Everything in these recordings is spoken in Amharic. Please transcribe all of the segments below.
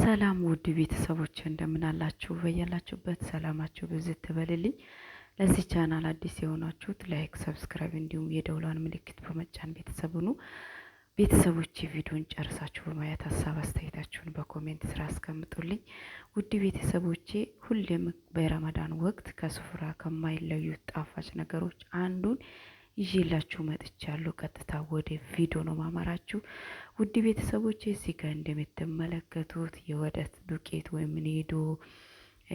ሰላም ውድ ቤተሰቦች እንደምን አላችሁ? በያላችሁበት ሰላማችሁ ብዝት ትበልልኝ። ለዚህ ቻናል አዲስ የሆናችሁት ላይክ፣ ሰብስክራይብ እንዲሁም የደውሏን ምልክት በመጫን ቤተሰብ ሁኑ። ቤተሰቦች ቪዲዮን ጨርሳችሁ በማየት ሀሳብ አስተያየታችሁን በኮሜንት ስራ አስቀምጡልኝ። ውድ ቤተሰቦቼ ሁሌም በረመዳን ወቅት ከስፍራ ከማይለዩት ጣፋጭ ነገሮች አንዱን ይዤላችሁ መጥቻለሁ። ቀጥታ ወደ ቪዲዮ ነው ማመራችሁ። ውድ ቤተሰቦቼ እዚህ ጋር እንደምትመለከቱት የወተት ዱቄት ወይም ኒዶ፣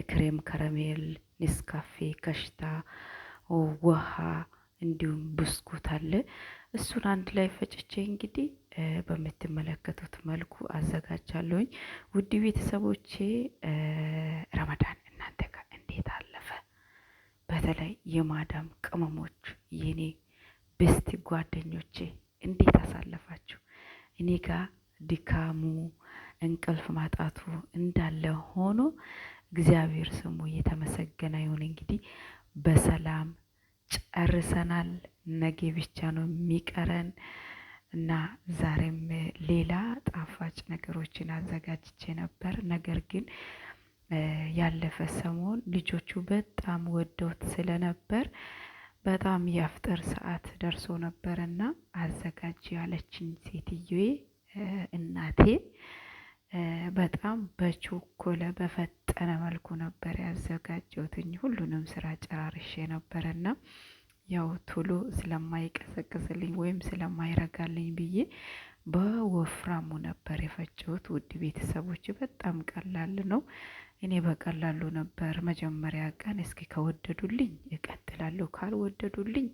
ክሬም ከረሜል፣ ኔስካፌ፣ ከሽታ፣ ውሃ እንዲሁም ብስኩት አለ። እሱን አንድ ላይ ፈጭቼ እንግዲህ በምትመለከቱት መልኩ አዘጋጃለሁኝ። ውድ ቤተሰቦቼ ረመዳን እናንተ ጋር እንዴት አለፈ? በተለይ የማዳም ቅመሞች የኔ ቤስት ጓደኞቼ እንዴት አሳለፋችሁ? እኔ ጋር ድካሙ እንቅልፍ ማጣቱ እንዳለ ሆኖ እግዚአብሔር ስሙ የተመሰገነ ይሁን። እንግዲህ በሰላም ጨርሰናል። ነገ ብቻ ነው የሚቀረን እና ዛሬም ሌላ ጣፋጭ ነገሮችን አዘጋጅቼ ነበር። ነገር ግን ያለፈ ሰሞን ልጆቹ በጣም ወደውት ስለነበር በጣም የአፍጥር ሰዓት ደርሶ ነበርና አዘጋጅ ያለችኝ ሴትዮዬ እናቴ በጣም በቾኮለ በፈጠነ መልኩ ነበር ያዘጋጀሁትኝ። ሁሉንም ስራ ጨራርሼ ነበርና ያው ቶሎ ስለማይቀዘቅዝልኝ ወይም ስለማይረጋልኝ ብዬ በወፍራሙ ነበር የፈጨሁት። ውድ ቤተሰቦች በጣም ቀላል ነው። እኔ በቀላሉ ነበር መጀመሪያ ቀን እስኪ ከወደዱልኝ እቀጥላለሁ፣ ካልወደዱልኝ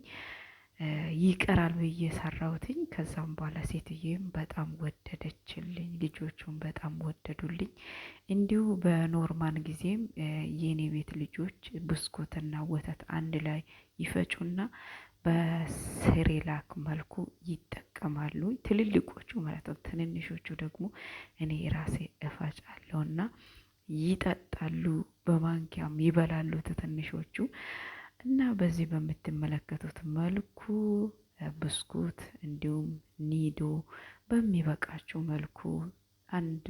ይቀራል ብዬ ሰራሁትኝ። ከዛም በኋላ ሴትዬም በጣም ወደደችልኝ፣ ልጆቹም በጣም ወደዱልኝ። እንዲሁ በኖርማን ጊዜም የኔ ቤት ልጆች ብስኩትና ወተት አንድ ላይ ይፈጩና በሴሬላክ መልኩ ይጠቀማሉ። ትልልቆቹ ማለት ነው። ትንንሾቹ ደግሞ እኔ ራሴ እፈጫለሁና ይጠጣሉ፣ በማንኪያም ይበላሉ ትንሾቹ። እና በዚህ በምትመለከቱት መልኩ ብስኩት እንዲሁም ኒዶ በሚበቃችሁ መልኩ አንድ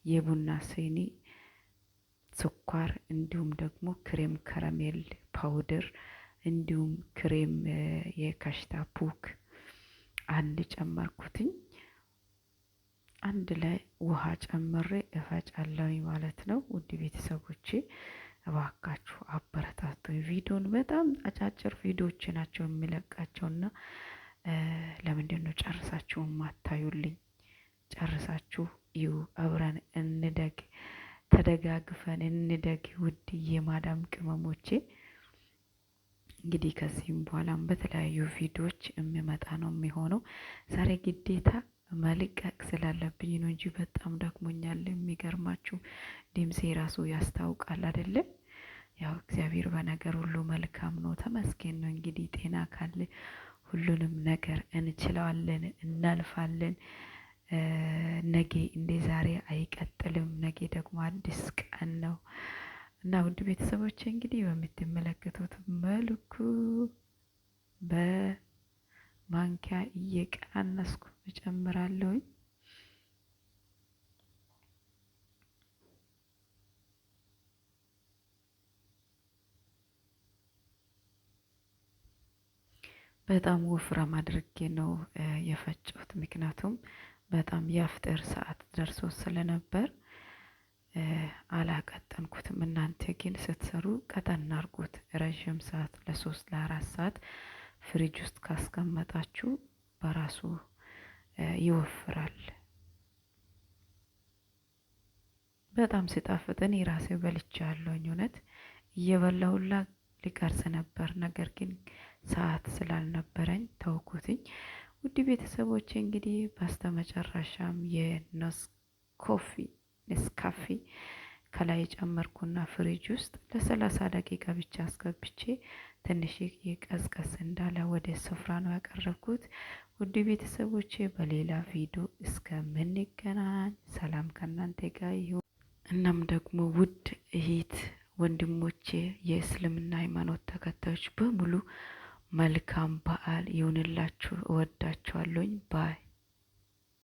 የቡና ሲኒ ስኳር እንዲሁም ደግሞ ክሬም ከረሜል ፓውደር እንዲሁም ክሬም የካሽታ ፑክ አንድ ጨመርኩትኝ። አንድ ላይ ውሃ ጨምሬ እፈጫለሁኝ ማለት ነው። ውድ ቤተሰቦቼ እባካችሁ አበረታቱኝ። ቪዲዮን በጣም አጫጭር ቪዲዮዎች ናቸው የሚለቃቸውና ለምንድን ነው ጨርሳችሁ ማታዩልኝ? ጨርሳችሁ እዩ፣ አብረን እንደግ፣ ተደጋግፈን እንደግ። ውድ የማዳም ቅመሞቼ እንግዲህ ከዚህም በኋላም በተለያዩ ቪዲዮዎች የሚመጣ ነው የሚሆነው። ዛሬ ግዴታ መልቀቅ ስላለብኝ ነው እንጂ በጣም ደክሞኛል። የሚገርማችሁ ድምጼ ራሱ ያስታውቃል አይደለም? ያው እግዚአብሔር በነገር ሁሉ መልካም ነው፣ ተመስገን ነው። እንግዲህ ጤና ካለ ሁሉንም ነገር እንችለዋለን፣ እናልፋለን። ነገ እንደ ዛሬ አይቀጥልም። ነገ ደግሞ አዲስ ቀን ነው እና ውድ ቤተሰቦች እንግዲህ በምትመለከቱት መልኩ በማንኪያ እየቀናነስኩ እጨምራለሁኝ። በጣም ወፍራም አድርጌ ነው የፈጨሁት፣ ምክንያቱም በጣም የአፍጥር ሰዓት ደርሶ ስለነበር አላቀጠንኩትም። እናንተ ግን ስትሰሩ ቀጠን አድርጉት። ረዥም ሰዓት ለ3-4 ሰዓት ፍሪጅ ውስጥ ካስቀመጣችሁ በራሱ ይወፍራል። በጣም ሲጣፍጥ እኔ ራሴ በልቻለሁኝ። እውነት እየበላሁላ ሊቀርጽ ነበር፣ ነገር ግን ሰዓት ስላልነበረኝ ተውኩትኝ። ውድ ቤተሰቦቼ እንግዲህ በስተመጨረሻም ኔስካፌ ከላይ ጨመርኩና ፍሪጅ ውስጥ ለ30 ደቂቃ ብቻ አስገብቼ ትንሽ ቀዝቀዝ እንዳለ ወደ ስፍራ ነው ያቀረብኩት። ውድ ቤተሰቦቼ በሌላ ቪዲዮ እስከምንገናኝ ሰላም ከእናንተ ጋር ይሁን። እናም ደግሞ ውድ እህት ወንድሞቼ የእስልምና ሃይማኖት ተከታዮች በሙሉ መልካም በዓል ይሁንላችሁ። እወዳችኋለሁኝ ባይ